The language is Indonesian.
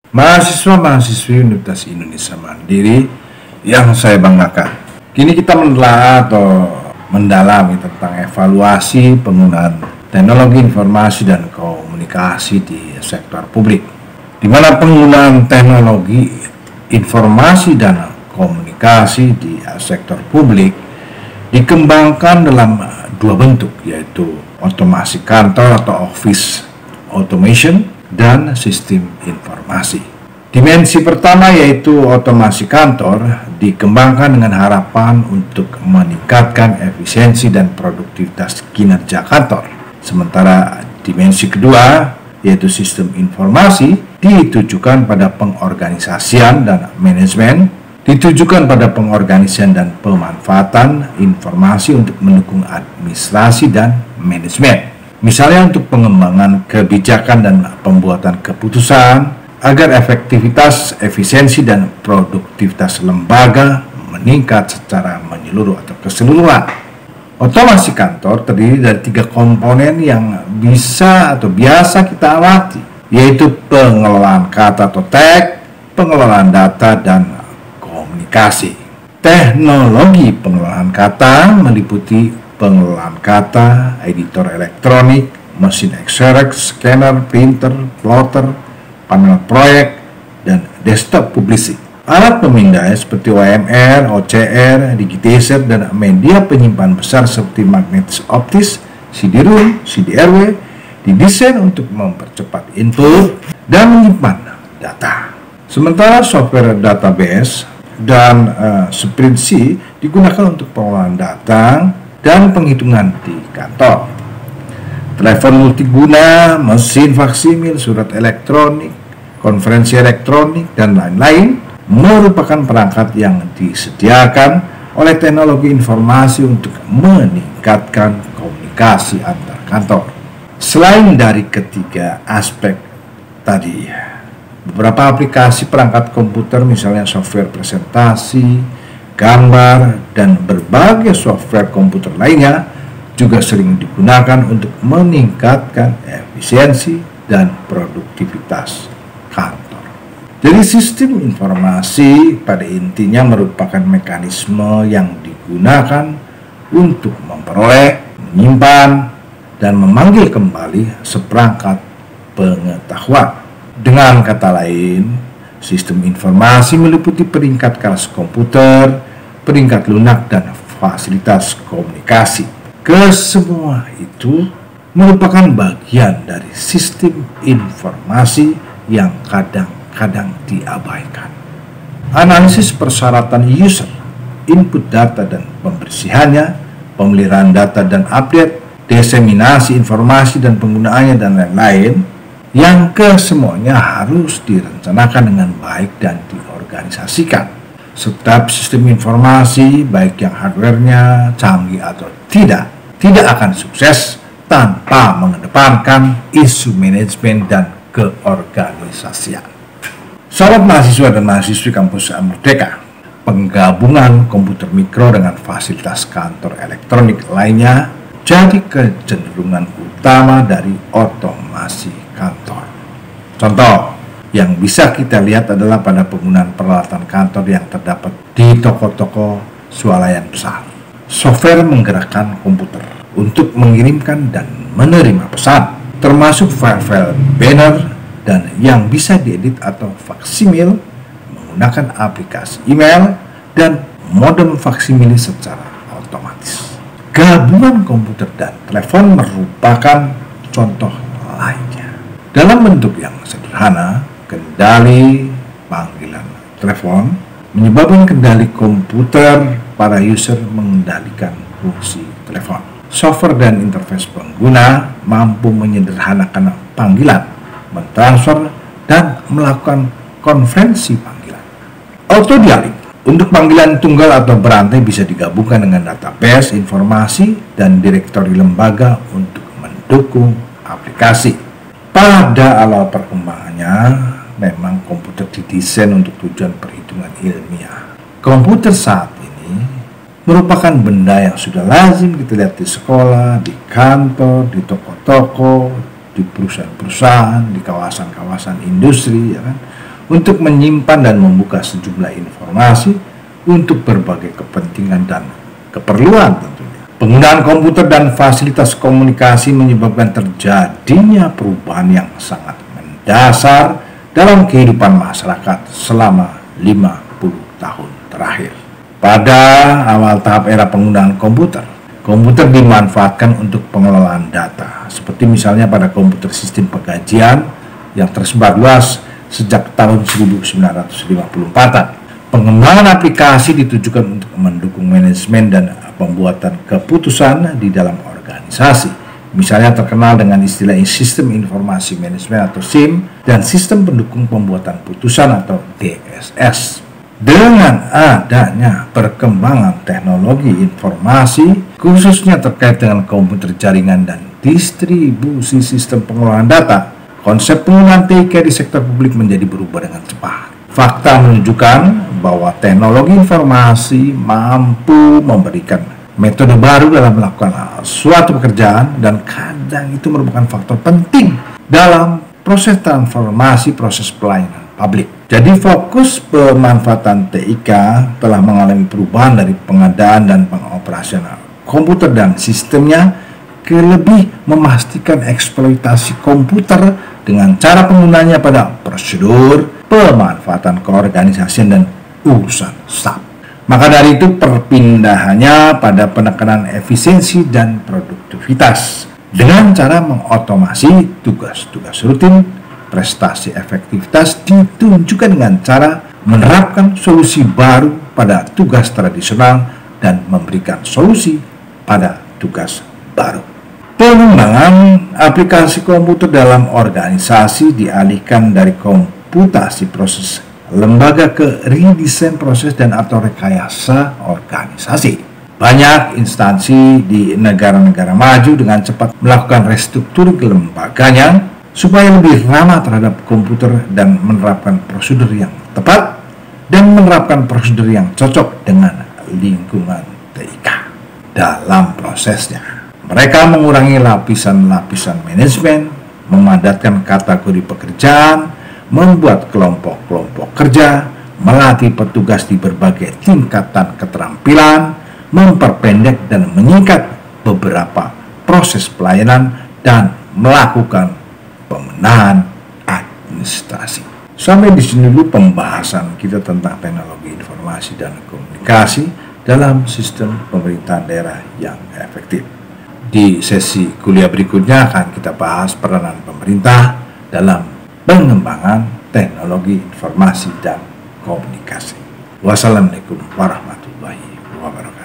Mahasiswa-mahasiswi Universitas Indonesia Mandiri yang saya banggakan. Kini kita menelaah atau mendalami tentang evaluasi penggunaan teknologi informasi dan komunikasi di sektor publik, di mana penggunaan teknologi informasi dan komunikasi di sektor publik dikembangkan dalam dua bentuk, yaitu otomasi kantor atau office automation dan sistem informasi. Dimensi pertama yaitu otomasi kantor dikembangkan dengan harapan untuk meningkatkan efisiensi dan produktivitas kinerja kantor. Sementara dimensi kedua yaitu sistem informasi ditujukan pada pengorganisasian dan manajemen, ditujukan pada pengorganisasian dan pemanfaatan informasi untuk mendukung administrasi dan manajemen. Misalnya untuk pengembangan kebijakan dan pembuatan keputusan agar efektivitas, efisiensi, dan produktivitas lembaga meningkat secara menyeluruh atau keseluruhan. Otomasi kantor terdiri dari 3 komponen yang bisa atau biasa kita amati, yaitu pengelolaan kata atau tag, pengelolaan data, dan komunikasi. Teknologi pengelolaan kata meliputi pengelolaan kata, editor elektronik, mesin Xerox, scanner, printer, plotter, panel proyek, dan desktop publishing. Alat pemindai seperti OMR, OCR, digitizer, dan media penyimpan besar seperti magnetis optis, CD-ROM, CD-RW didesain untuk mempercepat input dan menyimpan data. Sementara software database dan spreadsheet digunakan untuk pengelolaan data dan penghitungan di kantor. Telepon multiguna, mesin faksimil, surat elektronik, konferensi elektronik, dan lain-lain merupakan perangkat yang disediakan oleh teknologi informasi untuk meningkatkan komunikasi antar kantor. Selain dari ketiga aspek tadi, beberapa aplikasi perangkat komputer misalnya software presentasi, gambar, dan berbagai software komputer lainnya juga sering digunakan untuk meningkatkan efisiensi dan produktivitas kantor. Jadi sistem informasi pada intinya merupakan mekanisme yang digunakan untuk memperoleh, menyimpan, dan memanggil kembali seperangkat pengetahuan. Dengan kata lain, sistem informasi meliputi peringkat kelas komputer, peringkat lunak, dan fasilitas komunikasi. Kesemua itu merupakan bagian dari sistem informasi yang kadang-kadang diabaikan. Analisis persyaratan user, input data dan pembersihannya, pemeliharaan data dan update, diseminasi informasi dan penggunaannya, dan lain-lain, yang kesemuanya harus direncanakan dengan baik dan diorganisasikan. Setiap sistem informasi, baik yang hardware-nya canggih atau tidak akan sukses tanpa mengedepankan isu manajemen dan keorganisasian. Sobat mahasiswa dan mahasiswi kampus Merdeka, penggabungan komputer mikro dengan fasilitas kantor elektronik lainnya jadi kecenderungan utama dari otomasi kantor. Contoh yang bisa kita lihat adalah pada penggunaan peralatan kantor yang terdapat di toko-toko swalayan besar. Software menggerakkan komputer untuk mengirimkan dan menerima pesan, termasuk file-file banner dan yang bisa diedit atau faksimil menggunakan aplikasi email dan modem faksimil secara otomatis. Gabungan komputer dan telepon merupakan contoh lainnya. Dalam bentuk yang sederhana, kendali panggilan telepon menyebabkan kendali komputer para user mengendalikan fungsi telepon. Software dan interface pengguna mampu menyederhanakan panggilan, mentransfer, dan melakukan konferensi panggilan. Auto dialog untuk panggilan tunggal atau berantai bisa digabungkan dengan database informasi dan direktori lembaga untuk mendukung aplikasi. Pada awal perkembangannya, memang komputer didesain untuk tujuan perhitungan ilmiah. Komputer saat ini merupakan benda yang sudah lazim kita lihat di sekolah, di kantor, di toko-toko, di perusahaan-perusahaan, di kawasan-kawasan industri, ya kan, untuk menyimpan dan membuka sejumlah informasi untuk berbagai kepentingan dan keperluan tentunya. Penggunaan komputer dan fasilitas komunikasi menyebabkan terjadinya perubahan yang sangat mendasar dalam kehidupan masyarakat selama 50 tahun terakhir. Pada awal tahap era penggunaan komputer dimanfaatkan untuk pengelolaan data, seperti misalnya pada komputer sistem pengkajian yang tersebar luas sejak tahun 1954-an. Pengembangan aplikasi ditujukan untuk mendukung manajemen dan pembuatan keputusan di dalam organisasi. Misalnya terkenal dengan istilah Sistem Informasi Manajemen atau SIM dan Sistem Pendukung Pembuatan Putusan atau DSS. Dengan adanya perkembangan teknologi informasi, khususnya terkait dengan komputer jaringan dan distribusi sistem pengelolaan data, konsep penggunaan TIK di sektor publik menjadi berubah dengan cepat. Fakta menunjukkan bahwa teknologi informasi mampu memberikan metode baru dalam melakukan suatu pekerjaan dan kadang itu merupakan faktor penting dalam proses transformasi proses pelayanan publik. Jadi fokus pemanfaatan TIK telah mengalami perubahan dari pengadaan dan pengoperasional komputer dan sistemnya ke lebih memastikan eksploitasi komputer dengan cara penggunanya pada prosedur, pemanfaatan keorganisasian dan urusan SAP. Maka dari itu perpindahannya pada penekanan efisiensi dan produktivitas dengan cara mengotomasi tugas-tugas rutin. Prestasi efektivitas ditunjukkan dengan cara menerapkan solusi baru pada tugas tradisional dan memberikan solusi pada tugas baru. Pengembangan aplikasi komputer dalam organisasi dialihkan dari komputasi proses lembaga ke redesain proses dan atau rekayasa organisasi. Banyak instansi di negara-negara maju dengan cepat melakukan restrukturing lembaganya supaya lebih ramah terhadap komputer dan menerapkan prosedur yang tepat dan menerapkan prosedur yang cocok dengan lingkungan TIK dalam prosesnya. Mereka mengurangi lapisan-lapisan manajemen, memadatkan kategori pekerjaan, membuat kelompok-kelompok kerja, melatih petugas di berbagai tingkatan keterampilan, memperpendek dan menyingkat beberapa proses pelayanan dan melakukan pemenahan administrasi. Sampai di sini dulu pembahasan kita tentang teknologi informasi dan komunikasi dalam sistem pemerintahan daerah yang efektif. Di sesi kuliah berikutnya akan kita bahas peranan pemerintah dalam pengembangan teknologi informasi dan komunikasi. Wassalamualaikum warahmatullahi wabarakatuh.